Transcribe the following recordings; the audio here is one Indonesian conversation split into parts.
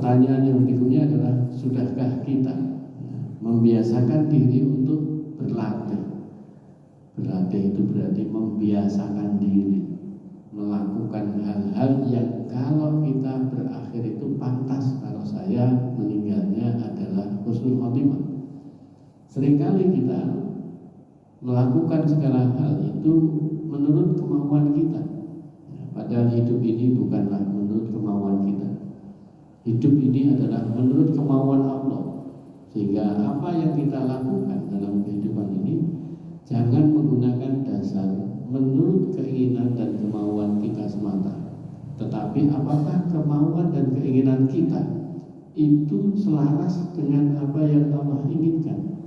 pertanyaan yang berikutnya adalah, sudahkah kita membiasakan diri untuk berlatih? Berlatih itu berarti membiasakan diri melakukan hal-hal yang kalau kita berakhir itu pantas kalau saya meninggalnya adalah husnul khotimah. Seringkali kita melakukan segala hal itu menurut kemauan kita, padahal hidup ini bukanlah menurut kemauan kita. Hidup ini adalah menurut kemauan Allah. Sehingga apa yang kita lakukan dalam kehidupan ini jangan menggunakan dasar menurut keinginan dan kemauan kita semata, tetapi apakah kemauan dan keinginan kita itu selaras dengan apa yang Allah inginkan,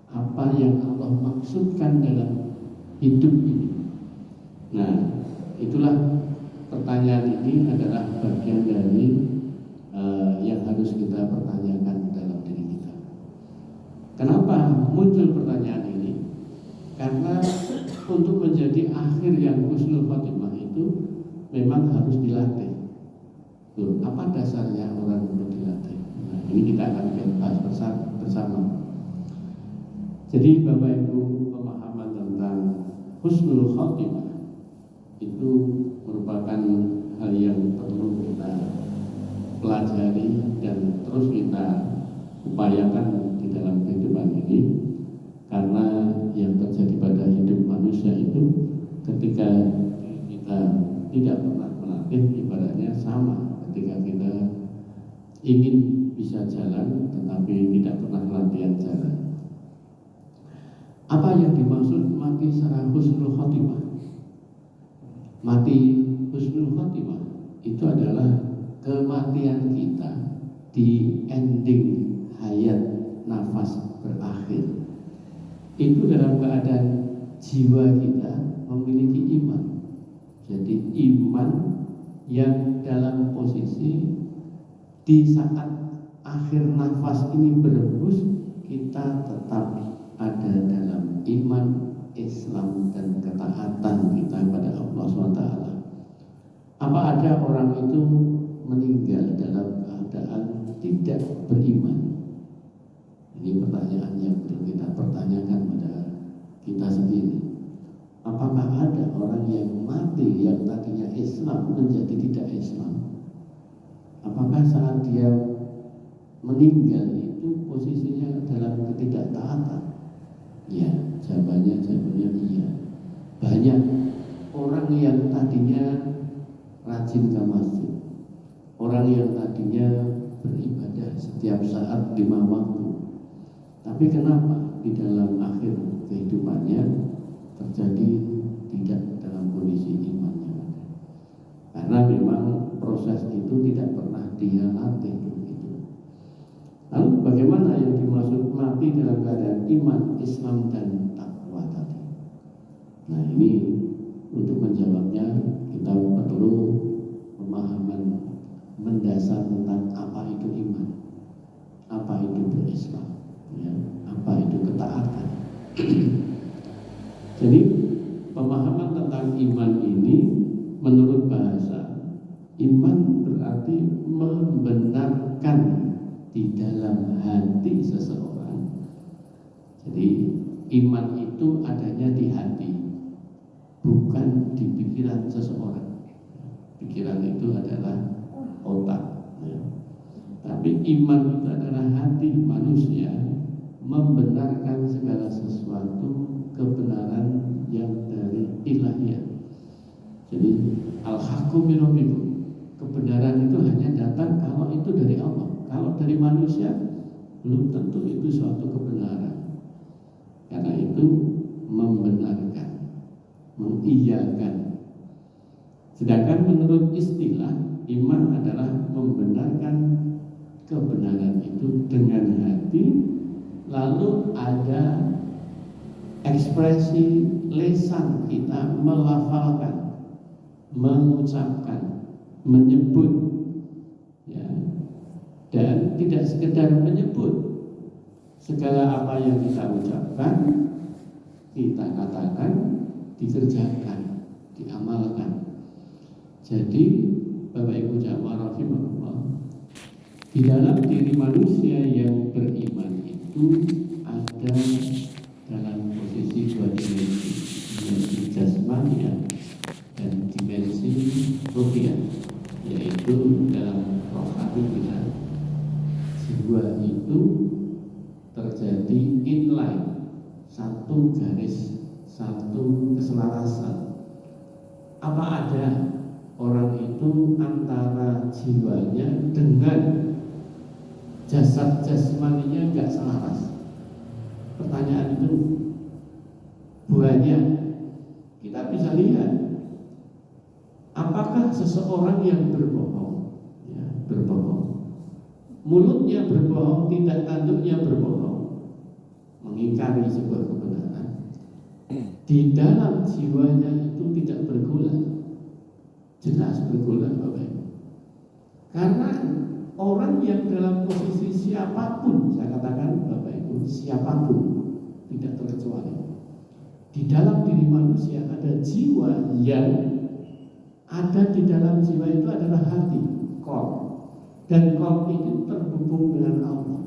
apa yang Allah maksudkan dalam hidup ini. Nah, itulah pertanyaan ini adalah bagian dari yang harus kita pertanyakan dalam diri kita. Kenapa muncul pertanyaan ini? Karena untuk menjadi akhir yang husnul khotimah itu memang harus dilatih. Loh, apa dasarnya orang untuk dilatih? Nah, ini kita akan bahas bersama. Jadi Bapak Ibu, pemahaman tentang husnul khotimah itu merupakan hal yang perlu kita pelajari dan terus kita upayakan di dalam kehidupan ini, karena yang terjadi pada hidup manusia itu ketika kita tidak pernah melatih, ibaratnya sama ketika kita ingin bisa jalan tetapi tidak pernah latihan jalan. Apa yang dimaksud mati secara husnul khotimah? Mati husnul khotimah itu adalah kematian kita di ending hayat, nafas berakhir. Itu dalam keadaan jiwa kita memiliki iman. Jadi iman yang dalam posisi di saat akhir nafas ini berhembus, kita tetap ada dalam iman, Islam, dan ketaatan kita kepada Allah SWT. Apa ada orang itu meninggal dalam keadaan tidak beriman? Ini pertanyaan yang perlu kita pertanyakan pada kita sendiri. Apakah ada orang yang mati yang tadinya Islam menjadi tidak Islam? Apakah saat dia meninggal itu posisinya dalam ketidaktaatan? Ya, jawabannya iya. Banyak orang yang tadinya rajin ke masjid, orang yang tadinya beribadah setiap saat 5 waktu, tapi kenapa di dalam akhir kehidupannya terjadi tidak dalam kondisi imannya? Karena memang proses itu tidak pernah dia latih begitu. Lalu bagaimana yang dimaksud mati dalam keadaan iman, Islam, dan takwa tadi? Nah, ini untuk menjawabnya kita perlu pemahaman mendasar tentang apa itu iman, apa itu berislam, ya, apa itu ketaatan. Jadi pemahaman tentang iman ini menurut bahasa, iman berarti membenarkan di dalam hati seseorang. Jadi iman itu adanya di hati, bukan di pikiran seseorang. Pikiran itu adalah otak, ya. Tapi iman itu adalah hati manusia membenarkan segala sesuatu kebenaran yang dari ilahiyah. Jadi al-haqqu min rabbikum, kebenaran itu hanya datang kalau itu dari Allah. Kalau dari manusia belum tentu itu suatu kebenaran. Karena itu membenarkan, mengiyakan. Sedangkan menurut istilah, iman adalah membenarkan kebenaran itu dengan hati, lalu ada ekspresi lisan kita melafalkan, mengucapkan, menyebut, ya. Dan tidak sekedar menyebut, segala apa yang kita ucapkan, kita katakan, dikerjakan, diamalkan. Jadi Bapak Ibu jamaah rahimahullah, Di dalam diri manusia yang beriman itu ada dalam posisi dua dimensi, dimensi jasmania dan dimensi ruhiyah, yaitu dalam rohani kita jiwa itu terjadi inline, satu garis, satu keselarasan. Apa ada orang itu antara jiwanya dengan jasad jasmaninya nggak selaras? Pertanyaan itu banyak. Kita bisa lihat apakah seseorang yang berbohong, ya, berbohong, mulutnya berbohong, tindak tanduknya berbohong, mengingkari sebuah kebenaran, di dalam jiwanya itu tidak bergula, jelas bergula, Bapak Ibu. Karena orang yang dalam posisi siapapun, saya katakan Bapak Ibu, siapapun, tidak terkecuali, di dalam diri manusia ada jiwa, yang ada di dalam jiwa itu adalah hati, qalb, dan qalb itu terhubung dengan Allah.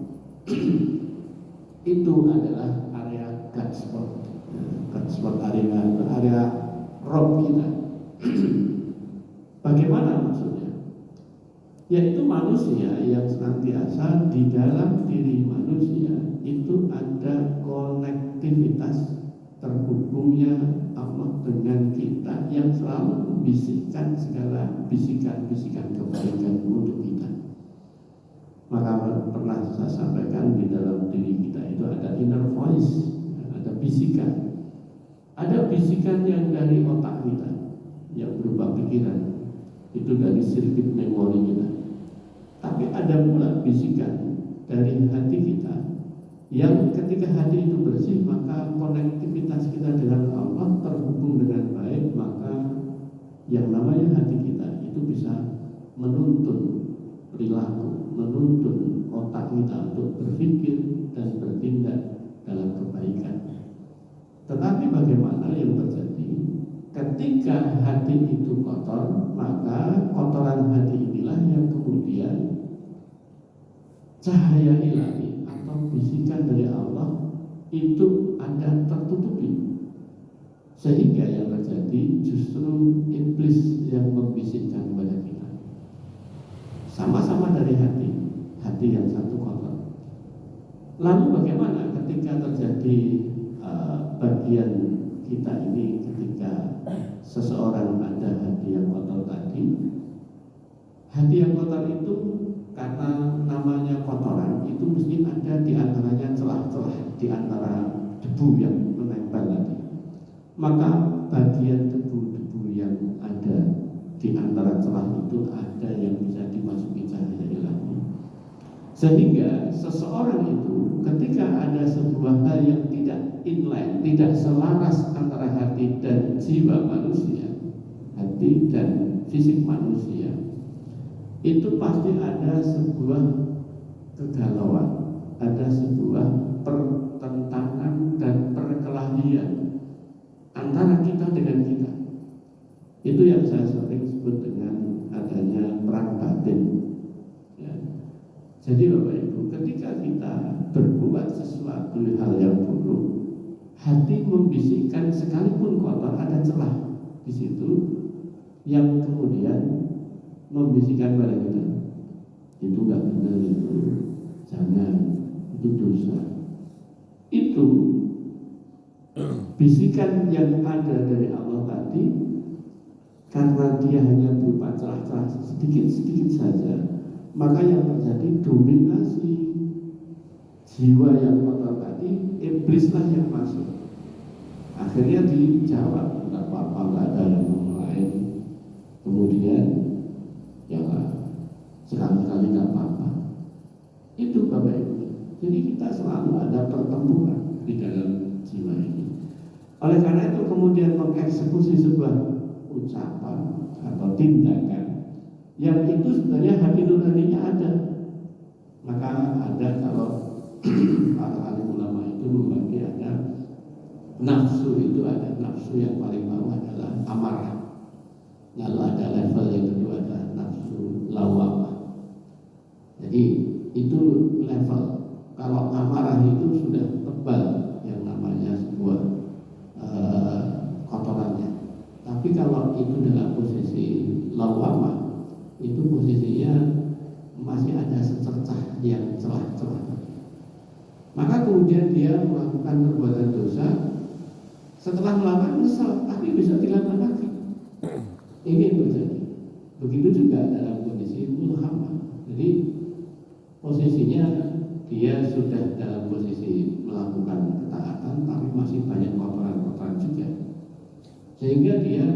Itu adalah area Godspot, Godspot area roh kita. Bagaimana maksudnya? Yaitu manusia yang senantiasa di dalam diri manusia itu ada konektivitas terhubungnya Allah dengan kita, yang selalu membisikkan segala bisikan-bisikan kebaikan untuk kita. Maka pernah saya sampaikan, di dalam diri kita itu ada inner voice, ada bisikan. Ada bisikan yang dari otak kita, yang berupa pikiran, itu dari sirkuit memori kita. Tapi ada pula bisikan dari hati kita, yang ketika hati itu bersih, maka konektivitas kita dengan Allah terhubung dengan baik, maka yang namanya hati kita itu bisa menuntun perilaku, menuntun otak kita untuk berpikir dan bertindak dalam kebaikan. Tetapi bagaimana yang terjadi? Ketika hati itu kotor, maka kotoran hati inilah yang kemudian cahaya ilahi atau bisikan dari Allah itu ada tertutupi, sehingga yang terjadi justru iblis yang membisikkan kepada kita. Sama-sama dari hati yang satu kotor. Lalu bagaimana ketika terjadi bagian kita ini, ketika seseorang ada hati yang kotor tadi? Hati yang kotor itu karena namanya kotoran, itu mesti ada di antaranya celah-celah, di antara debu yang menempel tadi. Maka bagian debu-debu yang ada di antara celah itu ada yang bisa dimasuki cahaya ilahi. Sehingga seseorang itu ketika ada sebuah hal yang tidak inline, tidak selaras antara hati dan jiwa manusia, hati dan fisik manusia, itu pasti ada sebuah kegalauan, ada sebuah pertentangan dan perkelahian antara kita dengan kita. Itu yang saya sering sebut dengan adanya perang batin, ya. Jadi Bapak Ibu, ketika kita berbuat sesuatu hal yang buruk, hati membisikkan sekalipun kotor, ada celah di situ yang kemudian membisikkan pada kita, itu nggak benar, itu jangan, itu dosa. Itu bisikan yang ada dari Allah tadi, karena dia hanya berupa celah-celah sedikit-sedikit saja, maka yang terjadi dominasi jiwa yang kotor tadi, iblislah yang masuk. Akhirnya dijawab, nggak apa-apa, nggak ada yang lain. Kemudian ya sekali-kali nggak apa-apa. Itu Bapak Ibu. Jadi kita selalu ada pertempuran di dalam jiwa ini. Oleh karena itu kemudian mengeksekusi sebuah ucapan atau tindakan yang itu sebenarnya hati nuraninya ada. Maka ada, kalau para alim ulama itu membagi, ada nafsu, itu ada nafsu yang paling bawah adalah amarah. Lalu ada level yang kedua adalah nafsu lawamah. Jadi itu level. Kalau amarah itu sudah tebal yang namanya sebuah kotorannya. Tapi kalau itu dalam posisi lawamah, itu posisinya masih ada secercah yang celah-celah. Maka kemudian dia melakukan perbuatan dosa, setelah melakukan menyesal, tapi bisa dilakukan lagi. Ini yang terjadi. Begitu juga dalam kondisi mulhamah. Jadi posisinya dia sudah dalam posisi melakukan ketaatan, tapi masih banyak kotoran-kotoran juga. Sehingga dia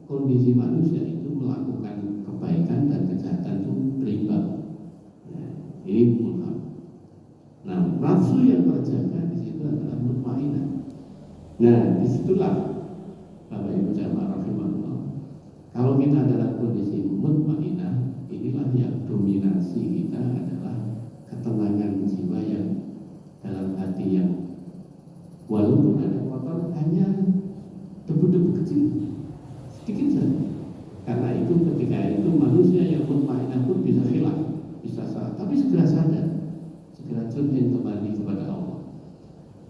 kondisi manusia itu melakukan kebaikan dan kejahatan itu berimbang. Ini mulhamah. Nah, nafsu yang terjaga di situ adalah mutmainah. Nah, disitulah Bapak Ibu jamaah rahimahullah. Kalau kita dalam kondisi mutmainah, inilah yang dominasi kita adalah ketenangan jiwa yang dalam hati yang walaupun ada kotor hanya debu-debu kecil, sedikit saja. Karena itu ketika itu manusia yang mutmainah pun bisa khilaf, bisa salah, tapi segera sadar. Racun kembali kepada Allah.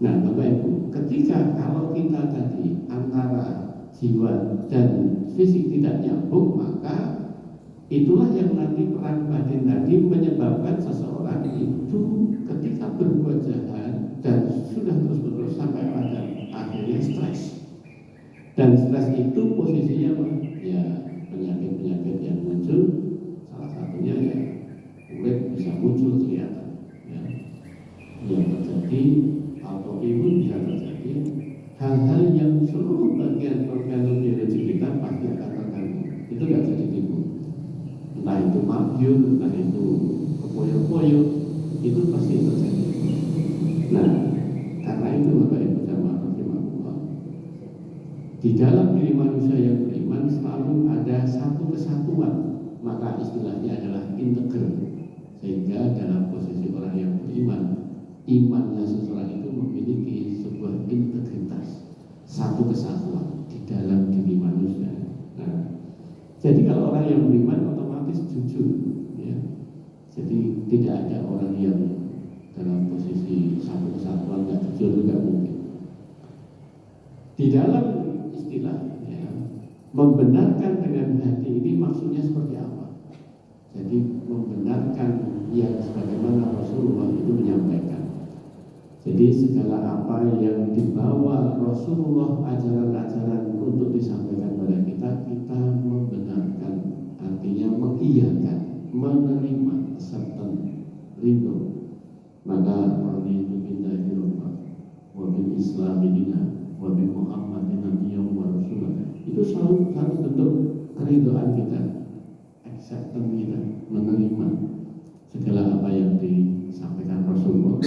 Nah, Bapak Ibu, ketika kalau kita tadi antara jiwa dan fisik tidak nyambung, maka itulah yang nanti perang batin tadi menyebabkan seseorang itu ketika berbuat jahat dan sudah terus-menerus sampai pada akhirnya stres. Dan stres itu posisinya ya penyakit-penyakit yang muncul, salah satunya ya kulit bisa muncul kelihatan. Yang terjadi autoimun bisa terjadi, hal-hal yang seluruh bagian-bagian biologi kita pasti akan terganggu. Itu nggak bisa ditipu. Entah itu mabyun, entah itu kepoyo-poyo, itu pasti terjadi. Nah, karena itu Bapak Ibu jamaah rahimahullah, di dalam diri manusia yang beriman selalu ada satu kesatuan, maka istilahnya adalah integral. Sehingga dalam posisi orang yang beriman, imannya seseorang itu memiliki sebuah integritas, satu kesatuan di dalam diri manusia. Nah, jadi kalau orang yang beriman otomatis jujur, ya. Jadi tidak ada orang yang dalam posisi satu kesatuan nggak jujur, juga mungkin. Di dalam istilah ya, membenarkan dengan hati ini maksudnya seperti apa? Jadi membenarkan yang sebagaimana Rasulullah itu menyampaikan. Jadi segala apa yang dibawa Rasulullah, ajaran-ajaran untuk disampaikan pada kita, kita membenarkan, artinya mengiyakan, menerima, serta ridho. Maka raditu billahi rabban wa bil islami dinan wa bi Muhammadin nabiyyan wa rasulan. Itu selalu satu bentuk keridhaan kita, acceptance kita, menerima segala apa yang disampaikan Rasulullah.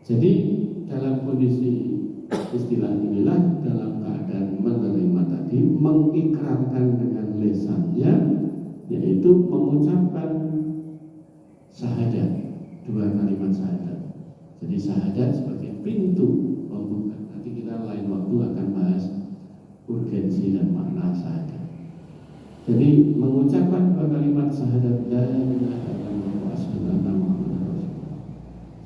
Jadi dalam kondisi istilah inilah, dalam keadaan menerima tadi, mengikrarkan dengan lisannya, yaitu mengucapkan syahadat, dua kalimat syahadat. Jadi syahadat sebagai pintu pembuka. Nanti kita lain waktu akan bahas urgensi dan makna syahadat. Jadi mengucapkan dua kalimat syahadat, la ilaha illallah wa asyhadu anna Muhammadar Rasulullah.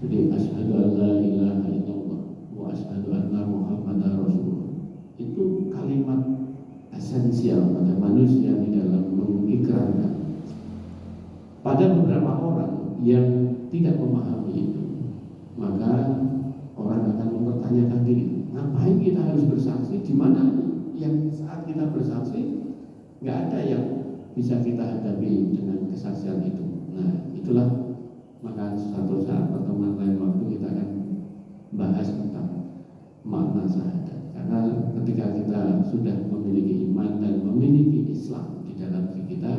Jadi asyhadu an la ilaha illallah wa asyhadu anna Muhammadar Rasulullah. Itu kalimat esensial pada manusia di dalam mengikrarkan. Pada beberapa orang yang tidak memahami itu, maka orang akan mempertanyakan diri, ngapain kita harus bersaksi? Di mana yang saat kita bersaksi nggak ada yang bisa kita hadapi dengan kesaksian itu. Nah, itulah maka suatu saat pertemuan lain waktu kita akan bahas tentang makna syahadat. Karena ketika kita sudah memiliki iman dan memiliki Islam di dalam diri kita,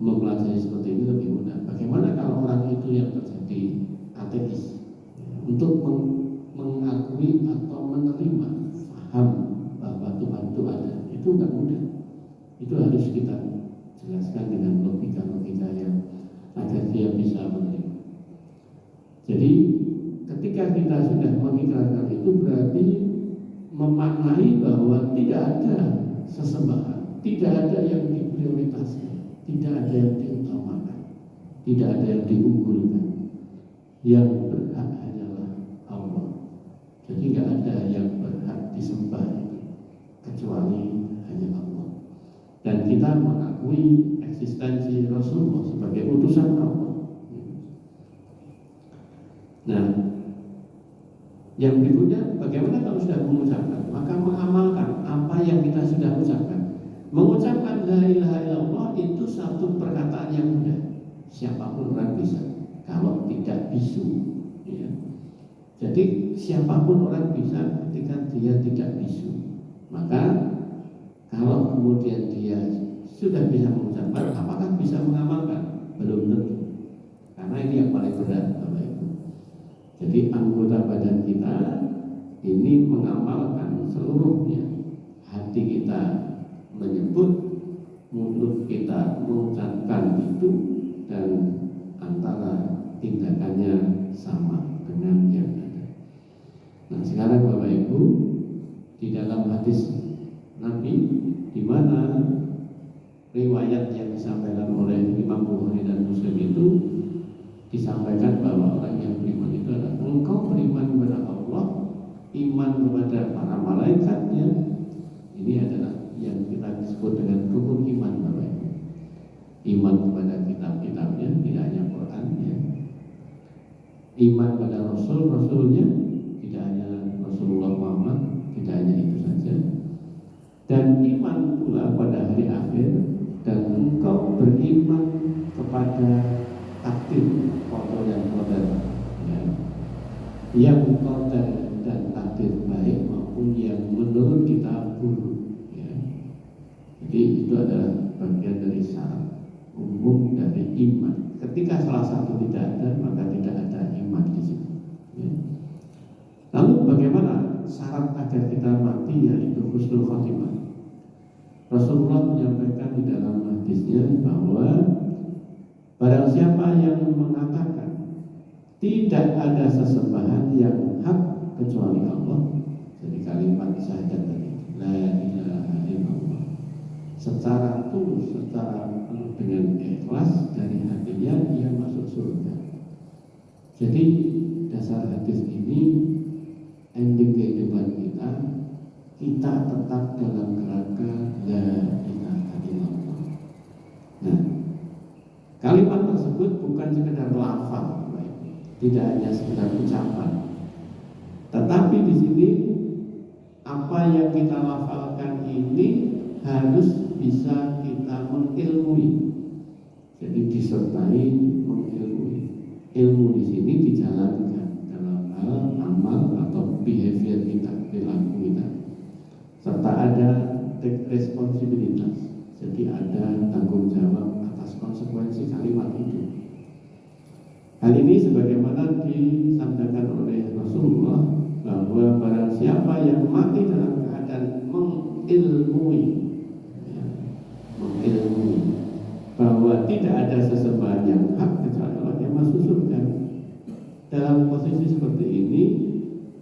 mempelajari seperti ini lebih mudah. Bagaimana kalau orang itu yang terjadi ateis, untuk mengakui atau menerima, paham bahwa Tuhan itu ada, itu nggak mudah. Itu harus kita jelaskan dengan logika-logika yang agar dia bisa menerima. Jadi ketika kita sudah mengikrarkan itu, berarti memaknai bahwa tidak ada sesembahan, tidak ada yang diprioritaskan, tidak ada yang diutamakan. tidak ada yang diunggulkan. Yang berhak hanyalah Allah. Jadi nggak ada yang berhak disembah kecuali hanya Allah. Dan kita mengakui eksistensi Rasulullah sebagai utusan Allah. Nah, yang berikutnya, bagaimana kalau sudah mengucapkan? Maka mengamalkan apa yang kita sudah ucapkan. Mengucapkan la ilaha illallah itu satu perkataan yang mudah. Siapapun orang bisa, kalau tidak bisu. Ya. Jadi siapapun orang bisa ketika dia tidak bisu. Maka kalau kemudian dia sudah bisa mengucapkan, apakah bisa mengamalkan? Belum tentu. Karena ini yang paling berat, Bapak Ibu. Jadi anggota badan kita ini mengamalkan seluruhnya. Hati kita menyebut, mulut kita mengucapkan itu, dan antara tindakannya sama dengan yang ada. Nah, sekarang Bapak Ibu, di dalam hadis Nabi, di mana riwayat yang disampaikan oleh Imam Bukhari dan Muslim itu disampaikan bahwa orang yang beriman itu adalah engkau beriman kepada Allah, iman kepada para malaikatnya. Ini adalah yang kita sebut dengan rukun iman, Bapak Ibu. Iman kepada kitab-kitabnya, tidak hanya Quran, ya. Iman pada Rasul-Rasulnya, tidak hanya Rasulullah Muhammad, tidak hanya itu saja. Dan iman pula pada hari akhir, dan engkau beriman kepada takdir qada dan qadar, ya. Yang qadar dan takdir baik maupun yang menurut kita buruk, ya. Jadi itu adalah bagian dari syarat umum dari iman. Ketika salah satu tidak ada, maka tidak ada iman di situ, ya. Lalu bagaimana syarat agar kita mati, yaitu husnul khotimah? Rasulullah menyampaikan di dalam hadisnya bahwa barang siapa yang mengatakan tidak ada sesembahan yang hak kecuali Allah, jadi kalimat syahadat tadi, la ilaha illallah, secara tulus, secara dengan ikhlas dari hatinya, ia masuk surga. Jadi dasar hadis ini, ending kehidupan kita tetap dalam kerangka la ilaha illallah. Nah, kalimat tersebut bukan sekedar lafaz, tidak hanya sekedar ucapan, tetapi di sini apa yang kita lafalkan ini harus bisa kita mengilmui. Jadi disertai mengilmui. Ilmu di sini dijalankan dalam hal amal atau behavior kita, perilaku kita, serta ada responsibilitas. Jadi ada tanggung jawab atas konsekuensi kalimat itu. Hal ini sebagaimana disampaikan oleh Rasulullah bahwa barang siapa yang mati dalam keadaan mengilmui, ya, mengilmui bahwa tidak ada sesembahan yang hak kecuali Allah, yang masuk surga. Dalam posisi seperti ini,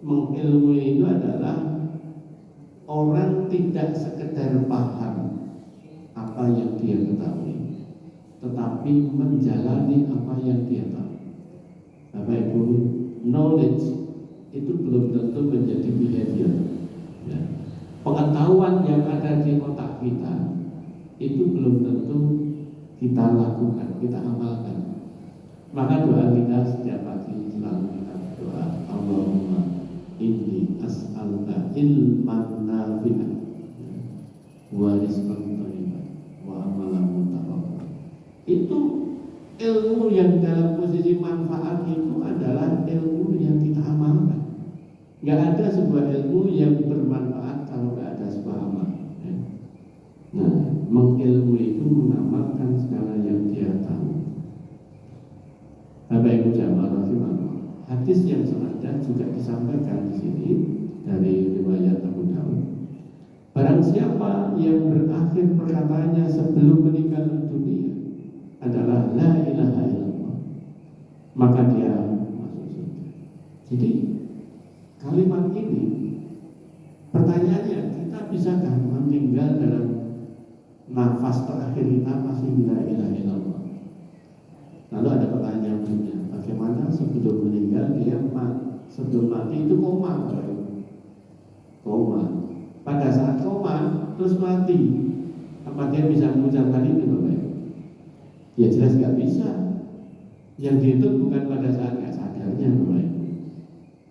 mengilmui itu adalah orang tidak sekedar paham apa yang dia ketahui, tetapi menjalani apa yang dia tahu. Bapak Ibu, knowledge itu belum tentu menjadi behavior, ya. Pengetahuan yang ada di otak kita itu belum tentu kita lakukan, kita amalkan. Maka doa kita setiap pagi selalu kita doa, Allahumma inni as'aluka ilman nafi'an wa rizqan thayyiban wa amalan mutaqabbal. Itu ilmu yang dalam posisi manfaat itu adalah ilmu yang kita amalkan. Gak ada sebuah ilmu yang bermanfaat kalau gak ada sebuah amal, ya. Nah, mengilmu itu mengamalkan segala yang dia tahu. Bapak Ibu jamaah rahimahullah, hadis yang senada juga disampaikan di sini dari riwayat Abu Daud. Barang siapa yang berakhir perkataannya sebelum meninggal dunia adalah la ilaha illallah, maka dia masuk surga. Jadi kalimat ini, pertanyaannya, kita bisakah meninggal dalam nafas terakhir kita masih la ilaha illallah? Lalu ada dia sebelum mati itu koma, koma. Pada saat koma terus mati, apa dia bisa mengucapkan itu, Bapak? Ya jelas nggak bisa. Yang dihitung bukan pada saat nggak sadarnya, Bapak.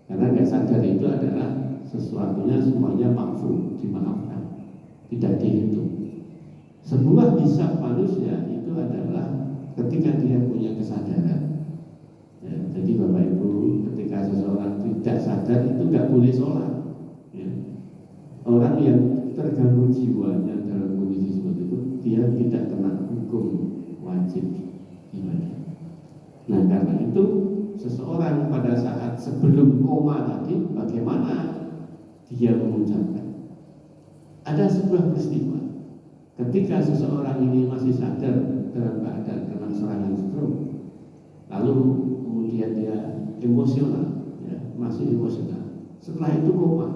Karena nggak sadar itu adalah sesuatunya semuanya makfu, dimaafkan, tidak dihitung. Sebuah hisab manusia itu adalah ketika dia punya kesadaran. Ya, jadi Bapak Ibu, ketika seseorang tidak sadar itu nggak boleh sholat. Ya. Orang yang terganggu jiwanya dalam kondisi seperti itu, dia tidak kena hukum wajib ibadah. Nah karena itu seseorang pada saat sebelum koma tadi, bagaimana dia mengucapkan? Ada sebuah peristiwa. Ketika seseorang ini masih sadar dalam keadaan kena serangan stroke, lalu kemudian dia emosional, ya, masih emosional. Setelah itu koma,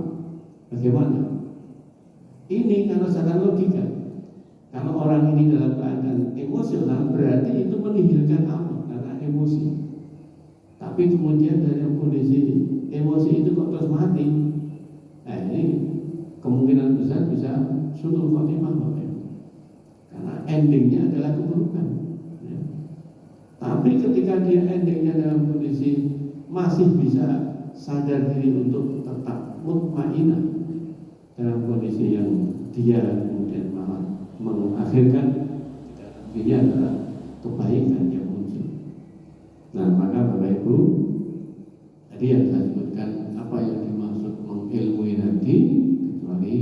bagaimana? Ini karena secara logika, kalau orang ini dalam keadaan emosional berarti itu menihilkan amal karena emosi. Tapi kemudian dari kondisi emosi itu kok terus mati, nah ini kemungkinan besar bisa suul khotimah, Bapak. Karena endingnya adalah keburukan. Ya. Tapi ketika dia endingnya dalam kondisi masih bisa sadar diri untuk tetap mutmainah dalam kondisi yang dia kemudian malah mengakhirkan akhirnya adalah kebaikan yang muncul. Nah maka Bapak Ibu, tadi yang saya sebutkan apa yang dimaksud mengilmui tadi, kecuali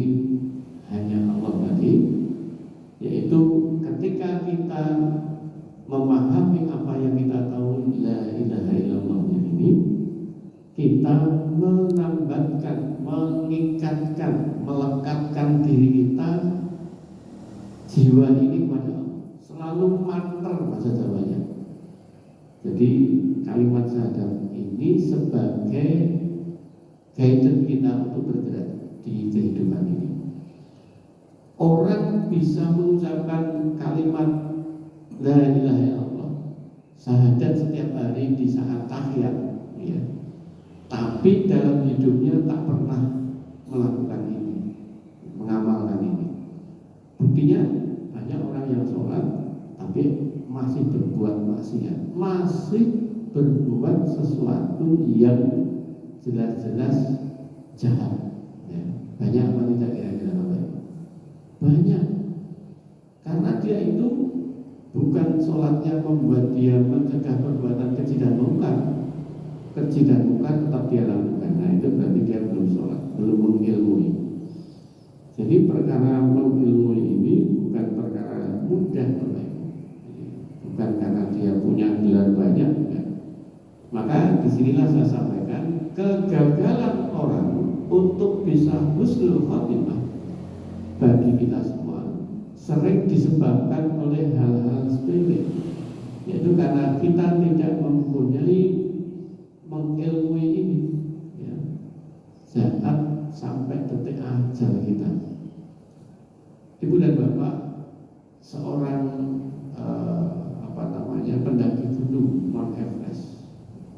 hanya Allah tadi, yaitu ketika kita memahami apa yang kita tahu la ilaha illallah ini, kita menambatkan, mengikatkan, melekatkan diri kita, jiwa ini kepada Allah, selalu manter bahasa Jawanya. Jadi kalimat syahadat ini sebagai guidance kita untuk bergerak di kehidupan ini. Orang bisa mengucapkan kalimat la ilaha illallah syahadat setiap hari di saat tahiyat, ya. Tapi dalam hidupnya tak pernah melakukan ini, mengamalkan ini. Buktinya banyak orang yang sholat tapi masih berbuat maksiat, masih berbuat sesuatu yang jelas-jelas jahat. Ya. Banyak apa tidak kira-kira Bapak? Banyak. Karena dia itu bukan sholatnya membuat dia mencegah perbuatan keji dan mungkar. Keji dan mungkar tetap dia lakukan. Nah itu berarti dia belum sholat, belum mengilmui. Jadi perkara mengilmui ini bukan perkara mudah, bukan karena dia punya gelar banyak, bukan. Maka disinilah saya sampaikan kegagalan orang untuk bisa husnul khotimah bagi kita semua sering disebabkan oleh hal-hal sepele, yaitu karena kita tidak mempunyai mengilmui ini, ya, saat sampai detik ajal kita. Ibu dan Bapak, seorang pendaki gunung Mount Everest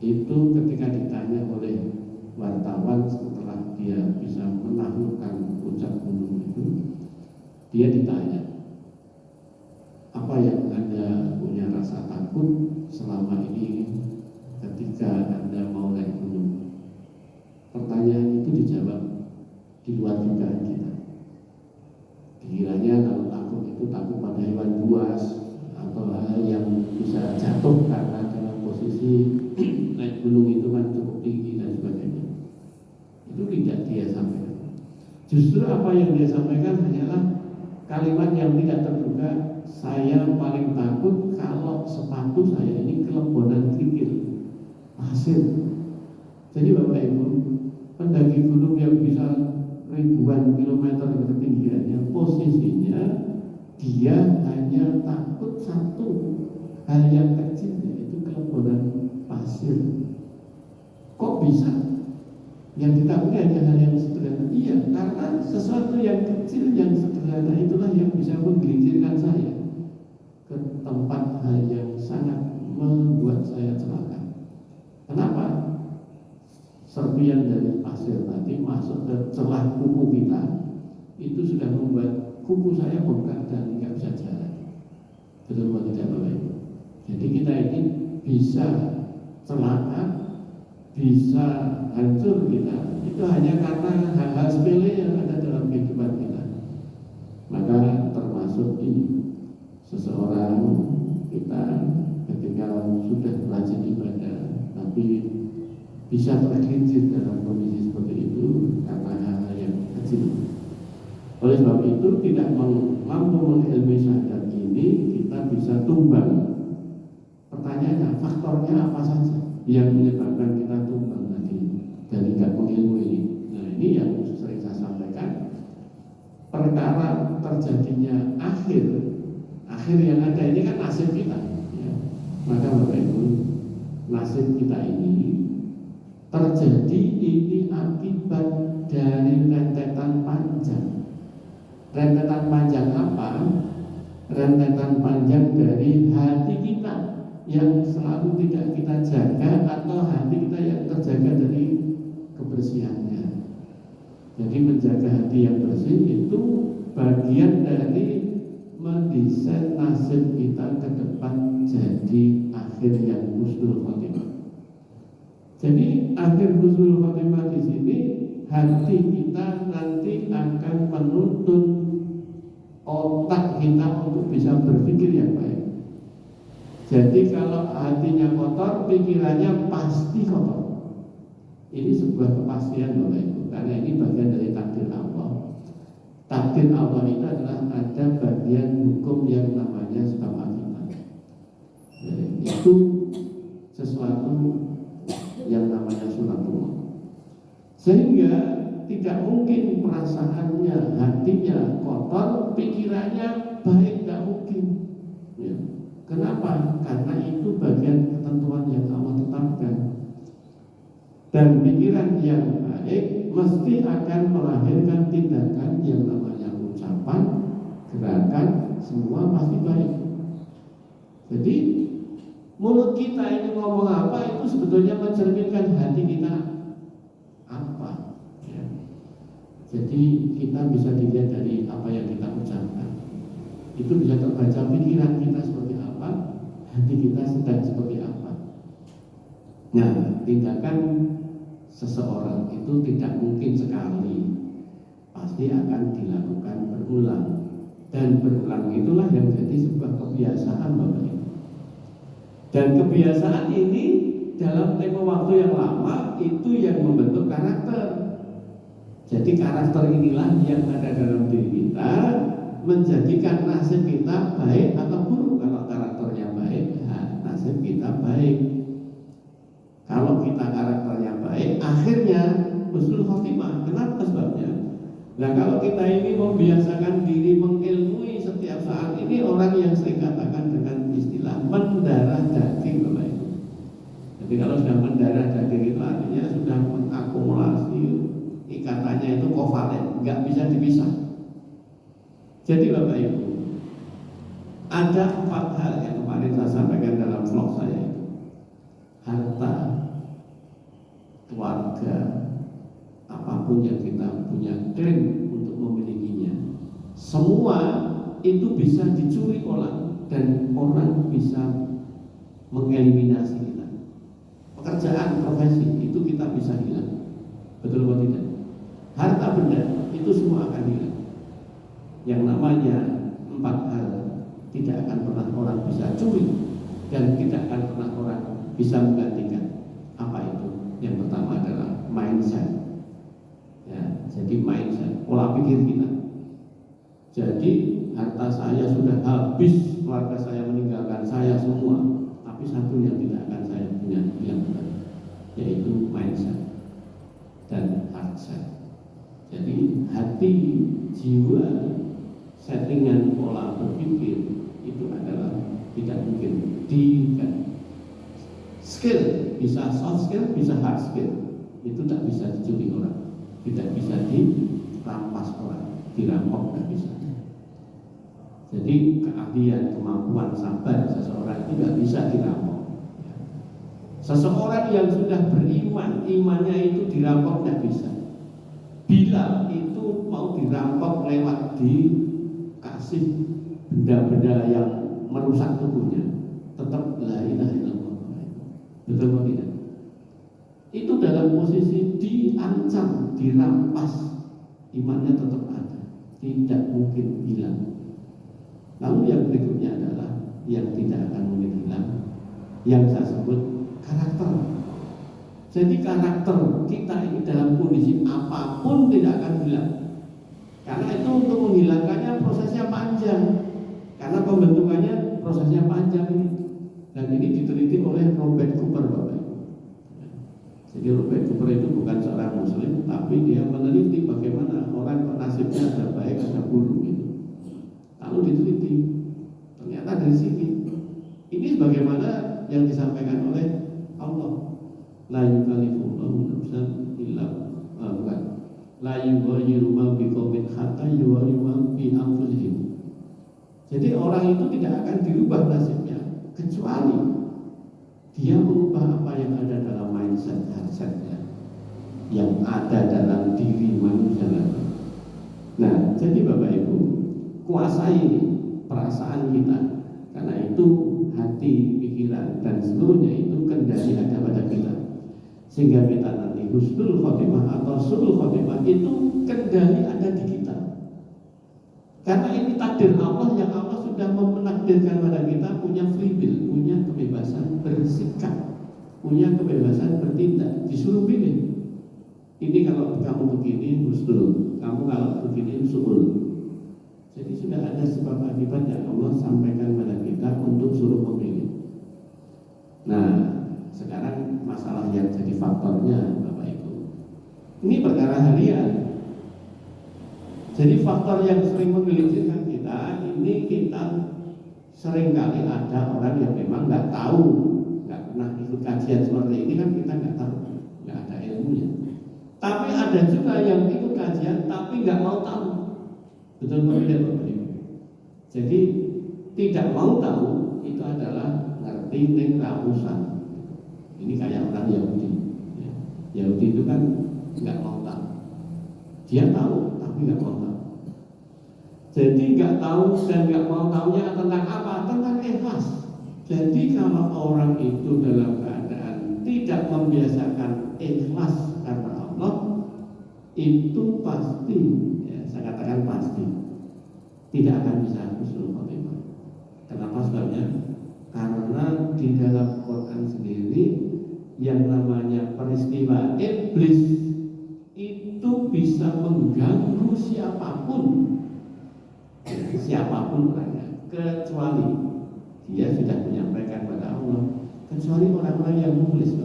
itu ketika ditanya oleh wartawan setelah dia bisa menaklukkan puncak gunung itu, dia ditanya, apa yang Anda punya rasa takut selama ini ketika Anda mau naik gunung? Pertanyaan itu dijawab di luar dugaan kita. Dikiranya kalau takut itu takut pada hewan buas atau hal yang bisa jatuh karena dalam posisi naik gunung itu kan cukup tinggi dan sebagainya. Itu tidak dia sampaikan. Justru apa yang dia sampaikan hanyalah kalimat yang tidak terduga. Saya paling takut kalau sepatu saya ini kelebonan kerikil, pasir. Jadi Bapak Ibu, pendaki gunung yang bisa ribuan kilometer ketinggiannya, posisinya dia hanya takut satu hal yang kecil, yaitu kelebonan pasir. Kok bisa? Yang ditakuti hanya hal yang sederhana. Iya, karena sesuatu yang kecil, yang sederhana itulah yang bisa menggelincirkan saya ke tempat hal yang sangat membuat saya celaka. Kenapa? bagian dari pasir tadi masuk ke celah kuku kita, itu sudah membuat kuku saya bengkak dan tidak bisa jalan. Betul atau tidak Bapak Ibu? Jadi kita ini bisa celaka, bisa hancur kita, itu hanya karena hal-hal sepele yang ada dalam kehidupan kita. Maka termasuk ini, seseorang kita ketika sudah rajin ibadah tapi bisa tergelincir dalam kondisi seperti itu karena hal-hal yang kecil. Oleh sebab itu tidak mampu mengilmi syahadat ini, kita bisa tumbang. Pertanyaannya, faktornya apa saja yang menyebabkan kita tumbang tadi dan tidak mengilmui? Nah, ini yang sering saya sampaikan. Perkara terjadinya akhir yang ada ini kan nasib kita, ya. Maka Bapak Ibu, nasib kita ini terjadi ini akibat dari rentetan panjang. Rentetan panjang apa? Rentetan panjang dari hati kita yang selalu tidak kita jaga, atau hati kita yang terjaga dari kebersihannya. Jadi menjaga hati yang bersih itu bagian dari mendesain nasib kita ke depan jadi akhir yang husnul khotimah. Jadi akhir husnul khotimah di sini, hati kita nanti akan menuntun otak kita untuk bisa berpikir yang baik. Jadi kalau hatinya kotor, pikirannya pasti kotor. Ini sebuah kepastian Bapak Ibu, karena ini bagian dari takdir Allah. Takdir Allah itu adalah ada bagian hukum yang namanya sebab akibat. Itu sesuatu yang namanya sunatullah. Sehingga tidak mungkin perasaannya, hatinya kotor, pikirannya baik, tidak mungkin. Ya. Kenapa? Karena itu bagian ketentuan yang Allah tetapkan. Dan pikiran yang baik mesti akan melahirkan tindakan yang namanya ucapan, gerakan, semua pasti baik. Jadi mulut kita ini ngomong apa, itu sebetulnya mencerminkan hati kita apa, ya. Jadi kita bisa dilihat dari apa yang kita ucapkan. Itu bisa terbaca pikiran kita seperti apa, hati kita sedang seperti apa. Nah, tindakan seseorang itu tidak mungkin sekali, pasti akan dilakukan berulang. Dan berulang itulah yang jadi sebuah kebiasaan Bapak Ibu. Dan kebiasaan ini dalam tempo waktu yang lama itu yang membentuk karakter. Jadi karakter inilah yang ada dalam diri kita, menjadikan nasib kita baik atau buruk. Kalau karakternya baik, nasib kita baik. Kalau kita karakternya baik, akhirnya husnul khotimah. Kenapa sebabnya? Nah, kalau kita ini membiasakan diri mengilmui setiap saat ini, orang yang sering katakan dengan istilah mendarah daging, Bapak Ibu. Jadi kalau sudah mendarah daging itu artinya sudah mengakumulasi, ikatannya itu kovalen, nggak bisa dipisah. Jadi Bapak Ibu, ada 4 hal yang kemarin saya sampaikan dalam vlog saya itu. Harta, keluarga, apapun yang kita punya klaim untuk memilikinya, semua itu bisa dicuri orang dan orang bisa mengeliminasi kita. Pekerjaan, profesi itu kita bisa hilang. Betul atau tidak? Harta benda itu semua akan hilang. Yang namanya 4 hal tidak akan pernah orang bisa curi dan tidak akan pernah orang bisa menggantikan. Apa itu? Yang pertama adalah mindset. Ya, jadi mindset, pola pikir kita. Jadi harta saya sudah habis, keluarga saya meninggalkan saya semua, tapi satu yang tidak akan saya punya, yang benar, yaitu mindset dan heartset. Jadi hati, jiwa, settingan pola berpikir itu adalah tidak mungkin diinginkan. Skill, bisa soft skill, bisa hard skill, itu tak bisa dicuri orang, tidak bisa dirampas orang, dirampok tidak bisa. Jadi keahlian, kemampuan sabar seseorang itu tidak bisa dirampok. Seseorang yang sudah beriman, imannya itu dirampok tidak bisa. Bila itu mau dirampok lewat dikasih benda-benda yang merusak tubuhnya, tetap la ilaha illallah. Betul atau tidak? Itu dalam posisi diancam, dirampas, imannya tetap ada, tidak mungkin hilang. Lalu yang berikutnya adalah yang tidak akan mungkin hilang, yang saya sebut karakter. Jadi karakter kita ini dalam kondisi apapun tidak akan hilang. Karena itu untuk menghilangkannya prosesnya panjang. Karena pembentukannya prosesnya panjang ini. Dan ini diteliti oleh Robert Cooper, Bapak. Jadi Robert Cooper itu bukan seorang muslim, tapi dia meneliti bagaimana orang nasibnya ada baik ada buruk gitu. Lalu diteliti, ternyata dari sini ini bagaimana yang disampaikan oleh Allah. La yukallifullahu nafsan illa bukan. La yughayyiru ma biqaumin hatta yughayyiru ma bi anfusihim. Jadi orang itu tidak akan dirubah nasibnya kecuali dia mengubah apa yang ada dalam mindsetnya, yang ada dalam diri manusia. Nah, jadi Bapak Ibu, kuasai perasaan kita, karena itu hati, pikiran, dan seluruhnya itu kendali ada pada kita. Sehingga kita nanti husnul khotimah atau su'ul khotimah itu kendali ada di kita. Karena ini takdir Allah yang Allah sudah menakdirkan pada kita punya free will, punya kebebasan bersikap, punya kebebasan bertindak, disuruh pilih. Ini kalau kamu begini husnul, kamu kalau begini su'ul. Jadi sudah ada sebab akibat yang Allah sampaikan pada kita untuk suruh memilih. Nah, sekarang masalah yang jadi faktornya Bapak Ibu, ini perkara harian. Jadi faktor yang sering menggelincirkan kita, ini kita seringkali ada orang yang memang nggak tahu, nggak pernah ikut kajian seperti ini kan, kita nggak tahu, nggak ada ilmunya. Tapi ada juga yang ikut kajian tapi nggak mau tahu. Betul tidak Bapak Ibu? Jadi tidak mau tahu itu adalah ngerti ning rausan. Ini kayak orang Yahudi. Yahudi itu kan nggak mau tahu. Dia tahu tapi nggak mau tahu. Jadi nggak tahu dan nggak mau tahunya tentang apa? Tentang ikhlas. Jadi kalau orang itu dalam keadaan tidak membiasakan ikhlas karena Allah, itu pasti, ya, saya katakan pasti tidak akan bisa husnul khotimah. Kenapa sebabnya? Karena di dalam Quran sendiri yang namanya peristiwa iblis itu bisa mengganggu siapapun orangnya, kecuali dia sudah menyampaikan pada Allah, kecuali orang-orang yang mukhlis.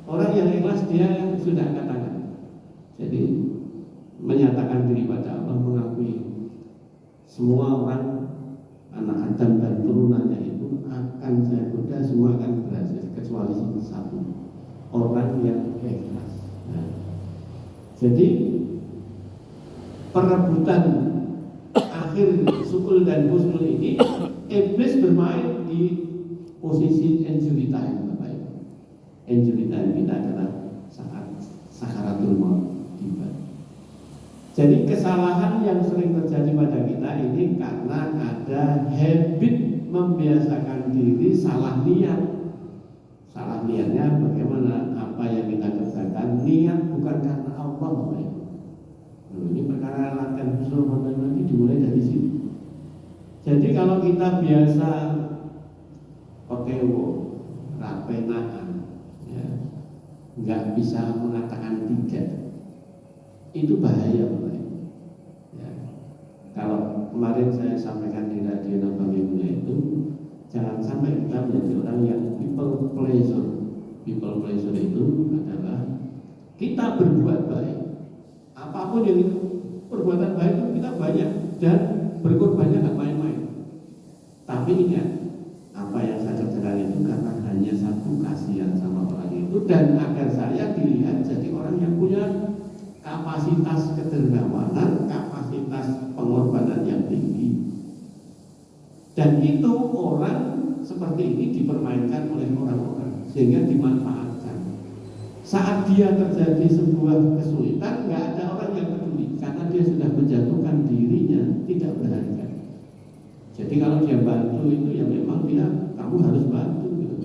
Orang yang ikhlas dia sudah katakan. Jadi menyatakan diri pada Allah, mengakui semua orang anak Adam dan turunannya itu akan saya goda, semua akan berhasil kecuali satu, orang yang ikhlas. Nah, jadi perebutan akhir su'ul dan husnul ini, iblis bermain di posisi injury time, Bapak Ibu. Injury time kita adalah saat sakaratul maut tiba. Jadi kesalahan yang sering terjadi pada kita ini karena ada habit membiasakan diri salah niat. Salah niatnya bagaimana? Apa yang kita kerjakan niat bukan karena Allah, Bapak Ibu. Ini perkara latihan husnul khotimah ini dimulai dari sini. Jadi kalau kita biasa pakai rapenaan, ya, nggak bisa mengatakan tidak, itu bahaya, Bapak Ibu. Ya. Kalau kemarin saya sampaikan di radio Nabawiyah itu, jangan sampai kita menjadi orang yang people pleasure. People pleasure itu adalah kita berbuat baik. Apapun yang itu, perbuatan baik itu kita banyak dan berkorbannya nggak main-main. Tapi ingat, apa yang saya kerjakan itu karena hanya satu, kasihan sama orang itu, dan agar saya dilihat jadi orang yang punya kapasitas kedermawanan, kapasitas pengorbanan yang tinggi. Dan itu orang seperti ini dipermainkan oleh orang-orang. sehingga dimanfaatkan. Saat dia terjadi sebuah kesulitan, nggak ada orang yang peduli karena dia sudah menjatuhkan dirinya tidak berharga. Jadi kalau dia bantu itu ya memang dia kamu harus bantu gitu.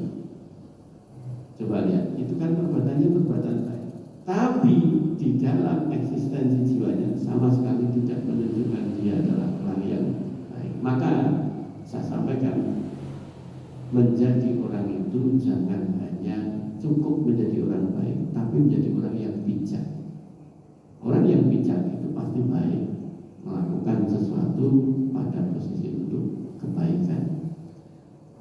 Coba lihat, itu kan perbuatannya perbuatan baik. Tapi di dalam eksistensi jiwanya sama sekali tidak menunjukkan dia adalah orang yang baik. Maka saya sampaikan, menjadi orang itu jangan hanya cukup menjadi orang baik, tapi menjadi orang yang bijak. Orang yang bijak itu pasti baik, melakukan sesuatu pada posisi untuk kebaikan.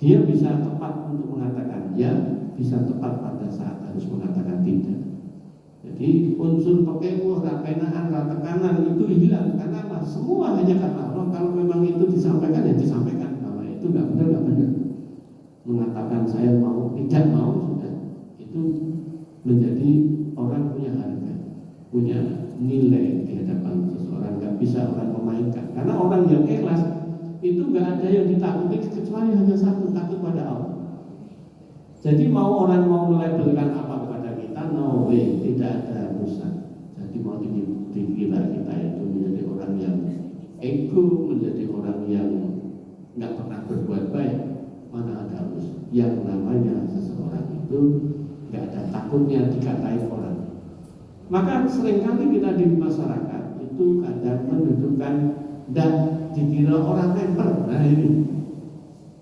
Dia bisa tepat untuk mengatakan ya, bisa tepat pada saat harus mengatakan tidak. Jadi unsur pekewuh, rapenaan, tekanan itu hilang karena apa? Semua hanya kata Allah. Kalau memang itu disampaikan ya disampaikan. Kalau itu nggak benar, nggak benar. Mengatakan saya mau, tidak mau sudah. Itu menjadi orang punya harga, punya nilai di hadapan seseorang. Nggak bisa orang memainkan. Karena orang yang ikhlas itu nggak ada yang ditakuti kecuali hanya satu, takut pada Allah. Jadi mau orang mau melabelkan apa kepada kita, no way, tidak ada urusan. Jadi mau dikira kita itu menjadi orang yang ego, menjadi orang yang nggak pernah berbuat baik, mana ada urusan. Yang namanya seseorang itu nggak ada takutnya dikatai orang. Maka seringkali kita di masyarakat itu kadang mendudukan dan dikira orang member. Nah ini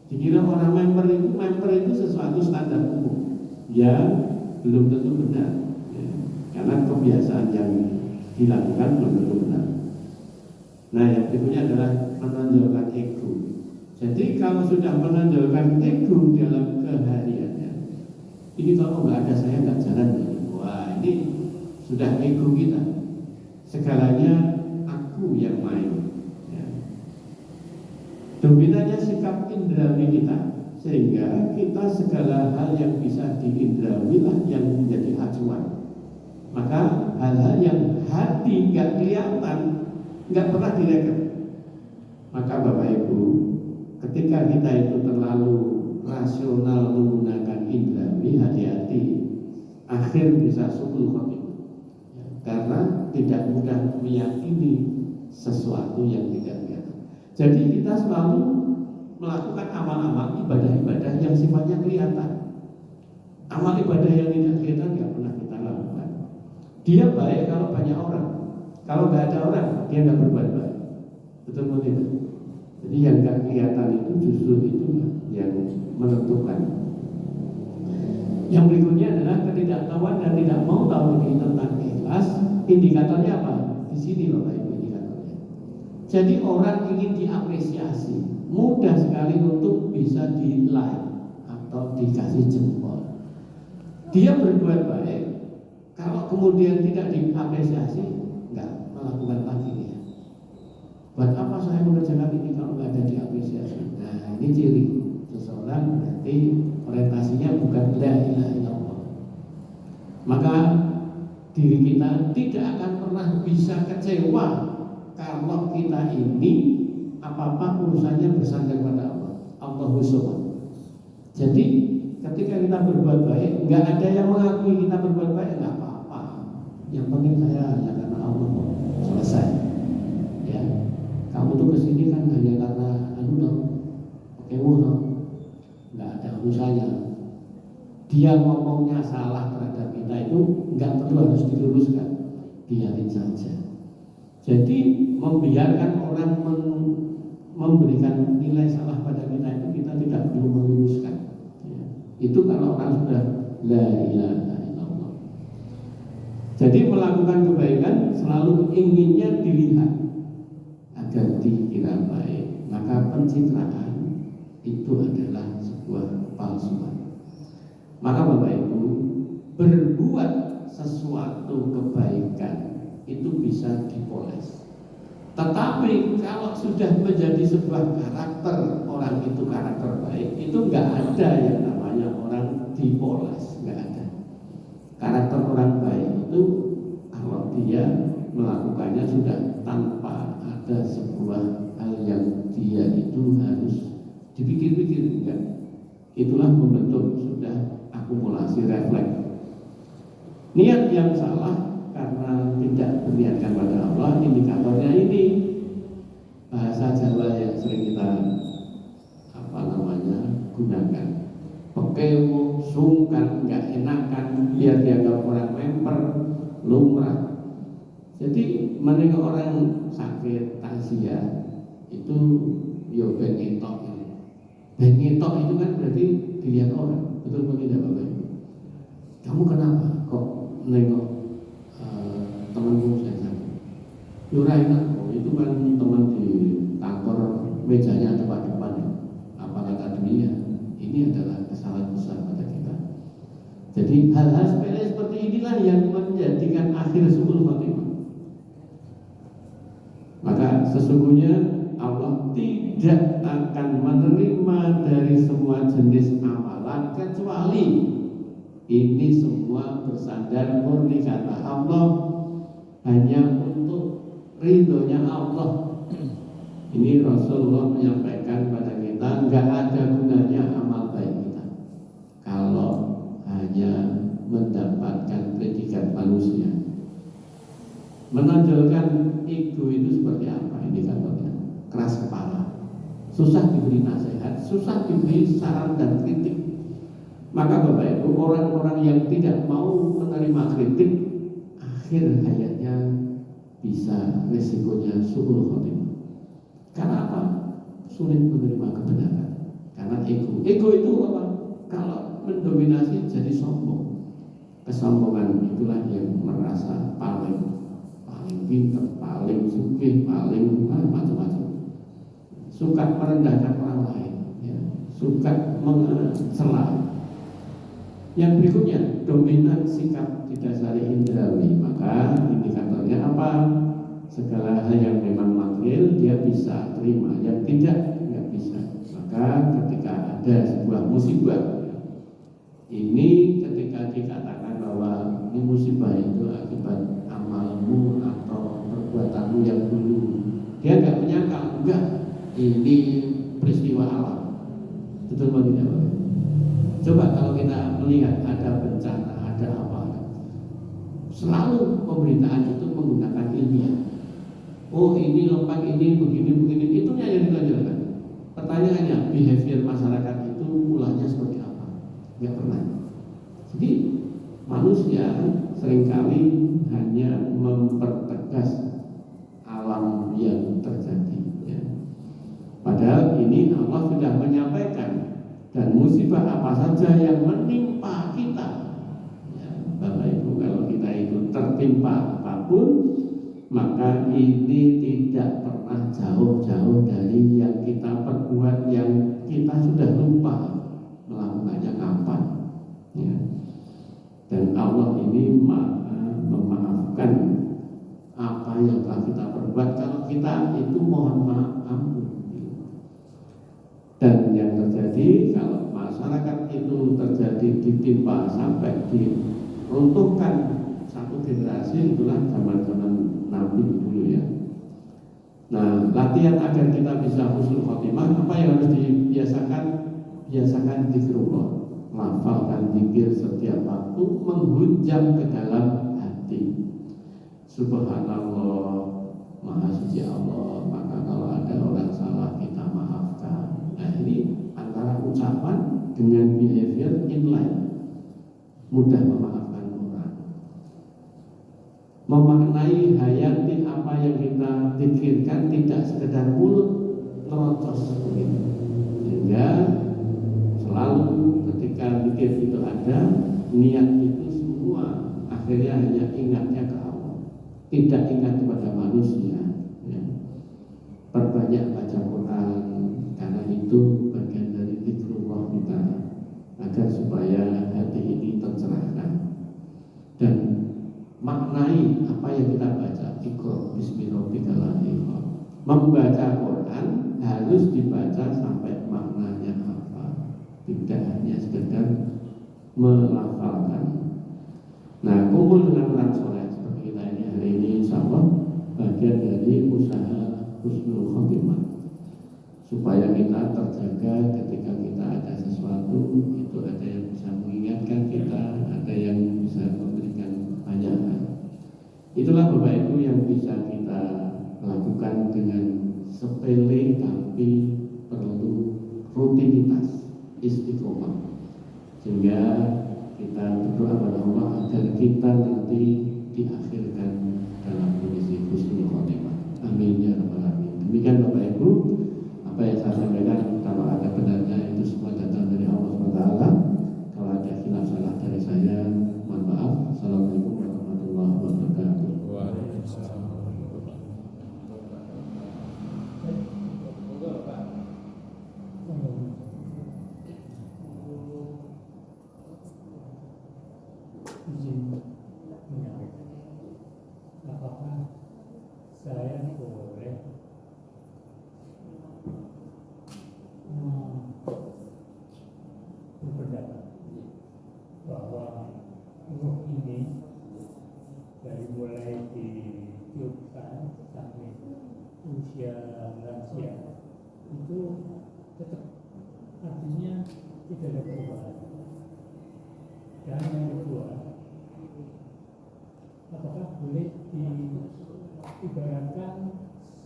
dikira orang member itu sesuatu standar umum yang belum tentu benar ya. Karena kebiasaan yang dilakukan belum tentu benar. Nah yang berikutnya adalah menonjolkan ego. Jadi kalau sudah menonjolkan ego dalam kesehariannya, ini kalau nggak ada saya nggak jalan. Wah ini sudah ego kita, segalanya aku yang main. Dominannya sikap indrawi kita, sehingga kita segala hal yang bisa diindrawi lah yang menjadi acuan. Maka hal-hal yang hati nggak kelihatan, nggak pernah direken. Maka Bapak Ibu, ketika kita itu terlalu rasional menggunakan indrawi, hati-hati, akhir bisa su'ul khotimah. Karena tidak mudah meyakini sesuatu yang tidak kelihatan. Jadi kita selalu melakukan amal-amal ibadah-ibadah yang sifatnya kelihatan. Amal ibadah yang tidak kelihatan nggak pernah kita lakukan. Dia baik kalau banyak orang. Kalau nggak ada orang, dia nggak berbuat baik. Betul atau tidak? Jadi yang nggak kelihatan itu justru itu yang menentukan. Yang berikutnya adalah ketidaktahuan dan tidak mau tahu lebih tentang ikhlas. Indikatornya apa? Di sini Bapak Ibu. Jadi orang ingin diapresiasi, mudah sekali untuk bisa di like atau dikasih jempol. Dia berbuat baik, kalau kemudian tidak diapresiasi, nggak melakukan lagi dia. Buat apa saya mengerjakan ini kalau nggak ada diapresiasi? Nah ini ciri seseorang berarti orientasinya bukan la ilaha illallah. Maka diri kita tidak akan pernah bisa kecewa kalau kita ini apa-apa urusannya bersandar pada Allah, Allahu Subhanahu. Jadi ketika kita berbuat baik, nggak ada yang mengakui kita berbuat baik, nggak apa-apa. Yang penting saya hanya karena Allah, selesai. Ya, kamu tuh kesini kan hanya karena nggak ada urusannya. Dia ngomongnya salah terhadap kita itu nggak perlu harus diluruskan, biarin saja. Jadi membiarkan orang memberikan nilai salah pada kita itu kita tidak perlu meluruskan. Ya. Itu kalau orang sudah la ilaha illallah. Jadi melakukan kebaikan selalu inginnya dilihat agar dikira baik. Maka pencitraan itu adalah sebuah kepalsuan. Maka Bapak Ibu, berbuat sesuatu kebaikan itu bisa dipoles. Tetapi kalau sudah menjadi sebuah karakter, orang itu karakter baik, itu nggak ada yang namanya orang dipoles, nggak ada. Karakter orang baik itu kalau dia melakukannya sudah tanpa ada sebuah hal yang dia itu harus dipikir-pikir, enggak. Itulah membentuk sudah akumulasi. masih refleks. Niat yang salah karena tidak berniatkan pada Allah, indikatornya ini bahasa Jawa yang sering kita gunakan. Pekewo, sungkan, nggak enakan, biar dianggap orang memper, lumrah. Jadi menengok orang sakit takziah itu yo bengetok. Bengetok itu kan berarti dilihat orang, betul atau tidak Bapak Ibu? Kamu kenapa kok nengok temanmu saya sakit? Yuraina, itu kan teman di kantor mejanya depan-depan ya. Apa kata dunia? Ini adalah kesalahan besar pada kita. Jadi hal-hal sepele seperti inilah yang menjadikan akhir su'ul khotimah. Maka sesungguhnya Allah tidak akan menerima dari semua jenis amalan kecuali ini semua bersandar murni kata Allah, hanya untuk ridhonya Allah. Ini Rasulullah menyampaikan pada kita, nggak ada gunanya amal baik kita kalau hanya mendapatkan predikat manusia. Menonjolkan ego itu seperti apa indikatornya? Keras kepala, susah diberi nasihat, susah diberi saran dan kritik. Maka Bapak Ibu, orang-orang yang tidak mau menerima kritik, akhir hayatnya bisa risikonya su'ul khotimah. Karena apa? Sulit menerima kebenaran. Karena ego. Ego itu apa? Kalau mendominasi jadi sombong. Kesombongan itulah yang merasa paling pintar, paling sugih, paling macam-macam. Suka merendahkan orang lain, ya. Suka mencela. Yang berikutnya, dominan sikap didasari indrawi. Maka indikatornya apa? Segala hal yang memang material dia bisa terima, yang tidak nggak bisa. Maka ketika ada sebuah musibah, ini ketika dikatakan bahwa ini musibah itu akibat amalmu atau perbuatanmu yang dulu, dia nggak menyangka, enggak, ini peristiwa alam. Betul atau tidak? Coba kalau kita melihat ada bencana, ada apa, selalu pemberitaan itu menggunakan ilmiah. Oh ini lompat, ini begini, itunya yang ditonjolkan. Pertanyaannya, behavior masyarakat itu ulahnya seperti apa? Nggak pernah. Jadi manusia seringkali hanya mempertegas alam yang terjadi, ya. Padahal ini Allah sudah menyampaikan, dan musibah apa saja yang menimpa kita, ya, Bapak Ibu, kalau kita itu tertimpa apapun, maka ini tidak pernah jauh-jauh dari yang kita perbuat, yang kita sudah lupa melakukannya kapan, ya. Dan Allah ini memaafkan apa yang telah kita perbuat kalau kita itu mohon maaf, ampun. Dan yang terjadi kalau masyarakat itu terjadi ditimpa sampai diruntuhkan satu generasi, itulah zaman-zaman Nabi dulu, ya. Nah, latihan agar kita bisa husnul khotimah, apa yang harus dibiasakan? Biasakan zikrullah, lafalkan zikir setiap waktu, menghunjam ke dalam hati. Subhanallah, Maha Suci Allah. Maka kalau ada orang salah kita maafkan. Nah, ini antara ucapan dengan behavior inline, mudah memaafkan orang. Memaknai hayati apa yang kita pikirkan, tidak sekedar mulut ngerocos begitu. Sehingga selalu ketika zikir itu ada, niat itu semua akhirnya hanya ingatnya ke Allah, tidak ingat kepada manusia, ya. Perbanyak baca Quran, karena itu bagian dari zikrullah kita, agar supaya hati ini tercerahkan. Dan maknai apa yang kita baca. Iqra bismi rabbikal ladzi khalaq. Membaca Quran harus dibaca sampai maknanya apa, tidak hanya sekedar melafalkan. Nah, kumpul dengan orang soleh seperti kita ini hari ini, insya Allah bagian dari usaha husnul khotimah, supaya kita terjaga ketika kita ada sesuatu, itu ada yang bisa mengingatkan kita, dilakukan dengan sepele tapi perlu rutinitas, istiqomah, sehingga kita berdoa pada Allah agar kita nanti diakhirkan dalam kondisi husnul khotimah. Amin ya rabbal alamin. Demikian Bapak Ibu, apa yang saya sampaikan kalau ada benarnya itu semua datang dari Allah SWT. Kalau ada khilaf salah dari saya, mohon maaf. Assalamualaikum warahmatullahi wabarakatuh. Waalaikumsalam. Izin menyampaikan, apakah saya boleh berpendapat bahwa ruh ini dari mulai ditiupkan sampai usia lansia itu tetap, artinya tidak ada perubahan. Dan yang kedua, apakah boleh diibaratkan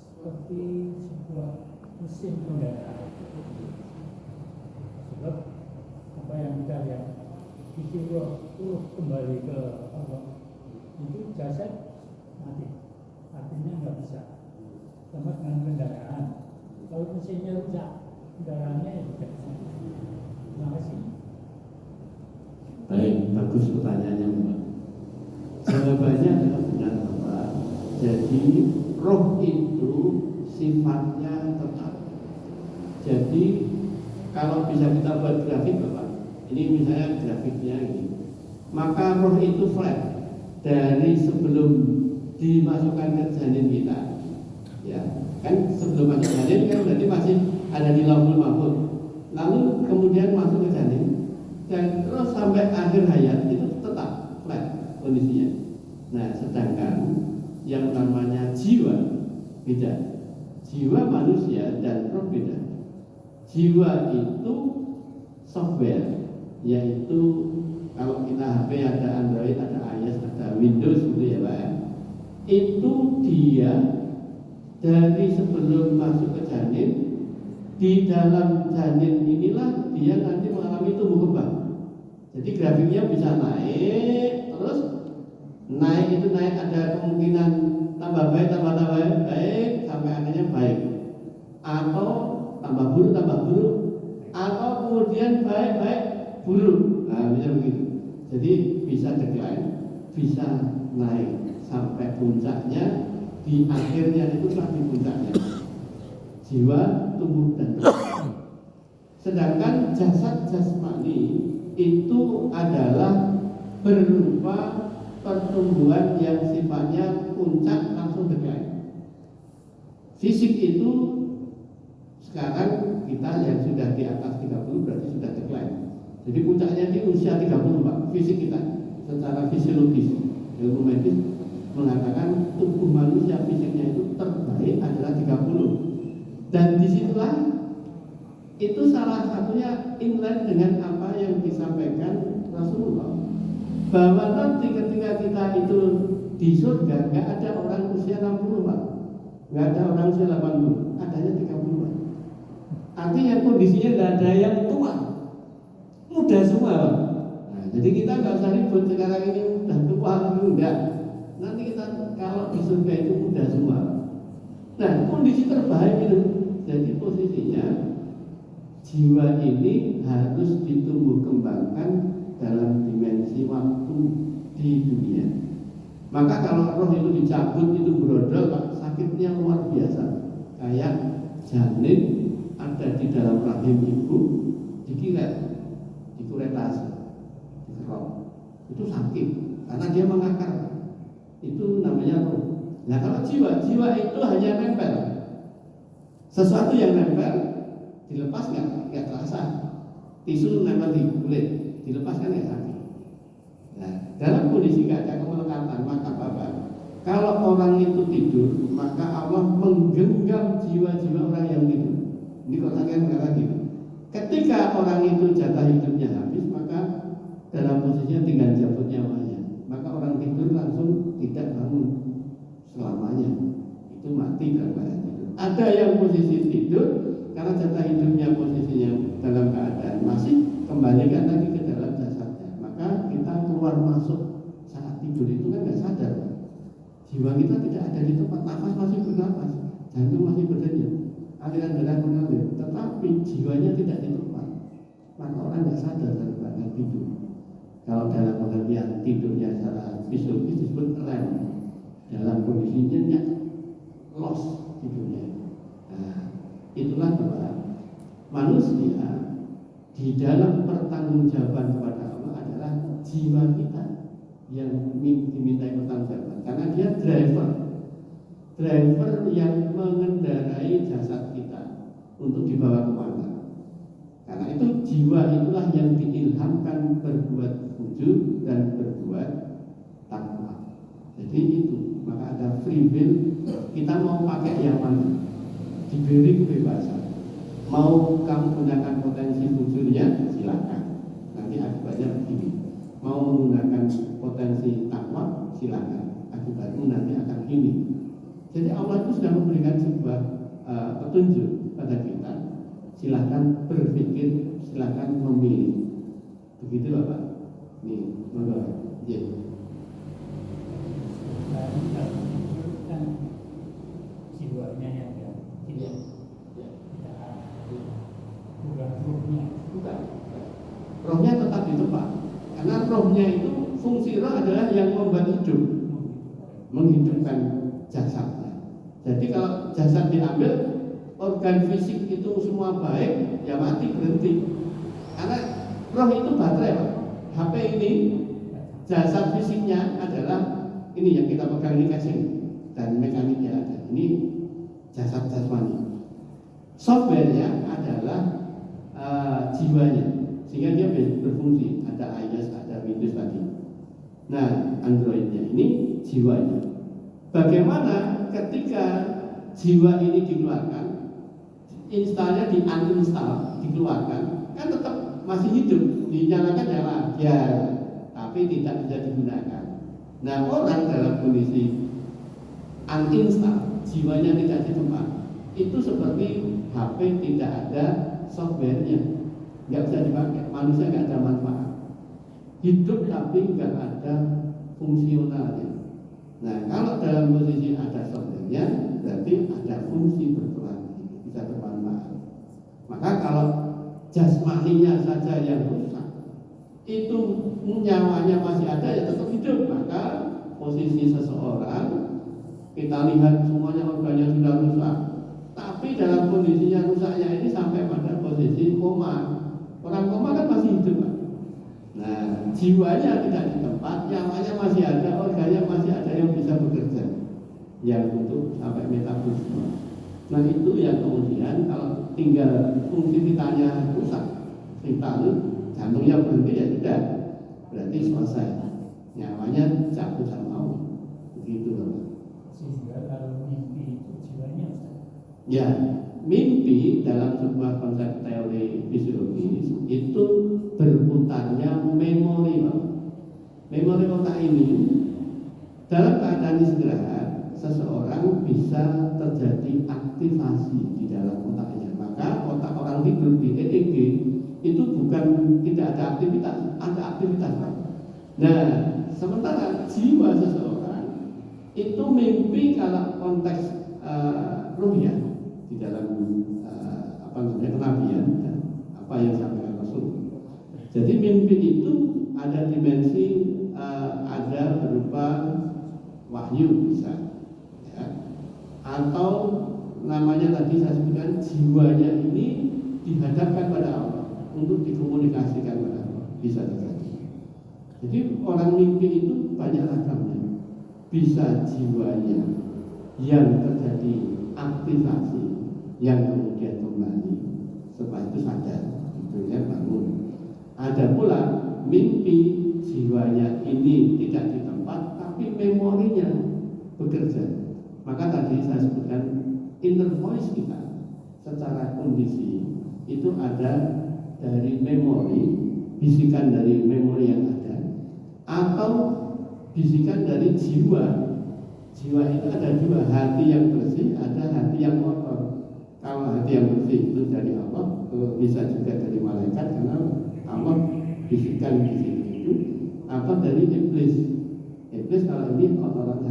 seperti sebuah mesin kendaraan? Sebab apa yang kita lihat itu kembali ke Allah, itu jasad mati, artinya nggak bisa. Sama dengan kendaraan, kalau mesinnya rusak, kendaraannya ya tidak bisa. Terima kasih. Baik, bagus pertanyaannya Mbak. Jawabannya adalah benar Bapak. Jadi roh itu sifatnya tetap. Jadi kalau bisa kita buat grafik Bapak, ini misalnya grafiknya ini, maka roh itu flat dari sebelum dimasukkan ke janin kita, ya kan, sebelum masuk janin kan berarti masih ada di lauhul mahfuz, lalu kemudian masuk ke janin dan terus sampai akhir hayat itu tetap flat kondisinya. Nah, sedangkan yang namanya jiwa beda. Jiwa manusia dan roh beda. Jiwa itu software, yaitu kalau kita HP ada Android, ada iOS, ada Windows gitu ya Pak ya. Itu dia dari sebelum masuk ke janin, di dalam janin inilah dia nanti mengalami tumbuh kembang. Jadi grafiknya bisa naik, terus naik itu naik ada kemungkinan tambah baik, tambah baik sampai akhirnya baik, atau tambah buruk, atau kemudian baik buruk. Nah, bisa begitu. Jadi bisa decline, bisa naik sampai puncaknya, di akhirnya itu di puncaknya jiwa, tubuh dan roh. Sedangkan jasad jasmani itu adalah berupa pertumbuhan yang sifatnya puncak langsung decline. Fisik itu sekarang kita yang sudah di atas 30 berarti sudah decline. Jadi puncaknya di usia 30 Pak, fisik kita secara fisiologis. Ilmu medis mengatakan tubuh manusia fisiknya itu terbaik adalah 30. Dan disitulah itu salah satunya inline dengan apa yang disampaikan Rasulullah, bahwa nanti ketika kita itu di surga nggak ada orang usia 60 Pak, nggak ada orang usia 80, adanya 30 Pak. Artinya kondisinya nggak ada yang tua, muda semua Pak. Nah, jadi kita nggak usah ribut sekarang ini udah tua enggak. Nanti kita kalau di surga itu muda semua. Nah, kondisi terbaik itu. Jadi posisinya jiwa ini harus ditumbuh kembangkan dalam dimensi waktu di dunia. Maka kalau roh itu dicabut, itu brodol, sakitnya luar biasa. Kayak janin ada di dalam rahim ibu, dikilet, dikuretasi, dikerok. Itu sakit karena dia mengakar. Itu namanya roh. Nah kalau jiwa itu hanya nempel. Sesuatu yang nempel dilepas nggak terasa. Tisu nempel di kulit, dilepas kan nggak sakit. Nah, dalam kondisi nggak ada kemelekatan, maka Bapak, kalau orang itu tidur, maka Allah menggenggam jiwa-jiwa orang yang tidur. Ini kalau saya nggak gitu. Ketika orang itu jatah hidupnya habis, maka dalam posisinya tinggal cabut nyawanya. Maka orang tidur langsung tidak bangun selamanya. itu mati dalam keadaan tidur. Ada yang posisi tidur karena jatah hidupnya posisinya dalam keadaan masih, kembalikan lagi ke dalam jasadnya. Maka kita keluar masuk saat tidur itu kan nggak sadar. Jiwa kita tidak ada di tempat, nafas masih bernapas, jantung masih berdenyut, aliran darah mengalir, tetapi jiwanya tidak di tempat. Maka orang nggak sadar dalam keadaan tidur. Kalau dalam pengertian tidurnya secara fisiologis disebut REM, dalam kondisi nyenyak, lost tidurnya. Nah, itulah bahwa manusia di dalam pertanggungjawaban kepada Allah adalah jiwa kita yang dimintai pertanggungjawaban, karena dia driver yang mengendarai jasad kita untuk dibawa kemana. Karena itu jiwa itulah yang diilhamkan berbuat wujud dan berbuat takwa. Jadi itu, maka ada free will. Kita mau pakai yang mana? Diberi kebebasan. Mau kamu gunakan potensi wujudnya, silakan. Nanti akibatnya begini. Mau menggunakan potensi takwa, silakan. Akibatnya nanti akan ini. Jadi Allah itu sudah memberikan sebuah petunjuk pada kita. Silakan berpikir, silakan memilih. Begitu Bapak. Nih, Bapak. Ya. Kan jiwanya yang tidak bukan rohnya. Bukan. Rohnya tetap di tempat. Karena rohnya itu, fungsi roh adalah yang membuat hidup, menghidupkan jasadnya. Jadi kalau jasad diambil, organ fisik itu semua baik, ya mati, berhenti. Karena roh itu baterai Pak. HP ini, jasad fisiknya adalah ini yang kita pegang ini casing, dan mekaniknya ada. Ini jasad jasmani. Softwarenya adalah jiwanya, sehingga dia berfungsi. Ada iOS, ada Windows tadi. Nah, Androidnya ini jiwanya. Bagaimana ketika jiwa ini dikeluarkan, installnya di uninstall, dikeluarkan, kan tetap masih hidup, dinyalakan nyala, ya, tapi tidak bisa digunakan. Nah, orang dalam kondisi uninstall, jiwanya tidak di tempat, itu seperti HP tidak ada softwarenya, nggak bisa dipakai, manusia nggak ada manfaat, hidup tapi nggak ada fungsionalnya. Nah, kalau dalam posisi ada softwarenya, berarti ada fungsi berperan, bisa bermanfaat. Maka kalau jasmaninya saja yang rusak, itu nyawanya masih ada, ya tetap hidup. Maka posisi seseorang, kita lihat semuanya organnya sudah rusak, tapi dalam kondisinya rusaknya ini sampai pada posisi koma. Orang koma kan masih hidup Pak. Nah, jiwanya tidak di tempat, nyawanya masih ada, organnya masih ada yang bisa bekerja, yang untuk sampai metabolisme. Nah, itu yang kemudian kalau tinggal fungsi vitanya rusak, vital, jantungnya berhenti, ya sudah, berarti selesai, nyawanya cabut sama Allah. Begitu Bapak. Sehingga kalau mimpi itu jiwanya Ya, mimpi dalam sebuah konsep teori fisiologis itu berputarnya memori Bapak. Memori otak ini dalam keadaan istirahat, seseorang bisa terjadi aktivasi di dalam otaknya. Maka otak orang tidur di EEG itu bukan tidak ada aktivitas, ada aktivitas. Nah, sementara jiwa seseorang itu mimpi kalau konteks ruhiyah di dalam kenabian, ya, apa yang disampaikan Rasul. Jadi mimpi itu ada dimensi, ada berupa wahyu bisa, ya. Atau namanya tadi saya sebutkan, jiwanya ini dihadapkan pada Allah untuk dikomunikasikan pada Allah, bisa terjadi. Jadi orang mimpi itu banyak ragamnya. Bisa jiwanya yang terjadi aktivasi, yang kemudian kembali setelah itu sadar, tidurnya bangun. Ada pula mimpi jiwanya ini tidak di tempat, tapi memorinya bekerja. Maka tadi saya sebutkan inner voice kita secara kondisi itu ada dari memori, bisikan dari memori yang ada, atau bisikan dari jiwa. Jiwa itu ada dua, hati yang bersih Kalau hati yang bersih itu dari Allah, bisa juga dari malaikat, karena Allah bisikan di situ itu, atau dari iblis. Iblis kalau ini kotoran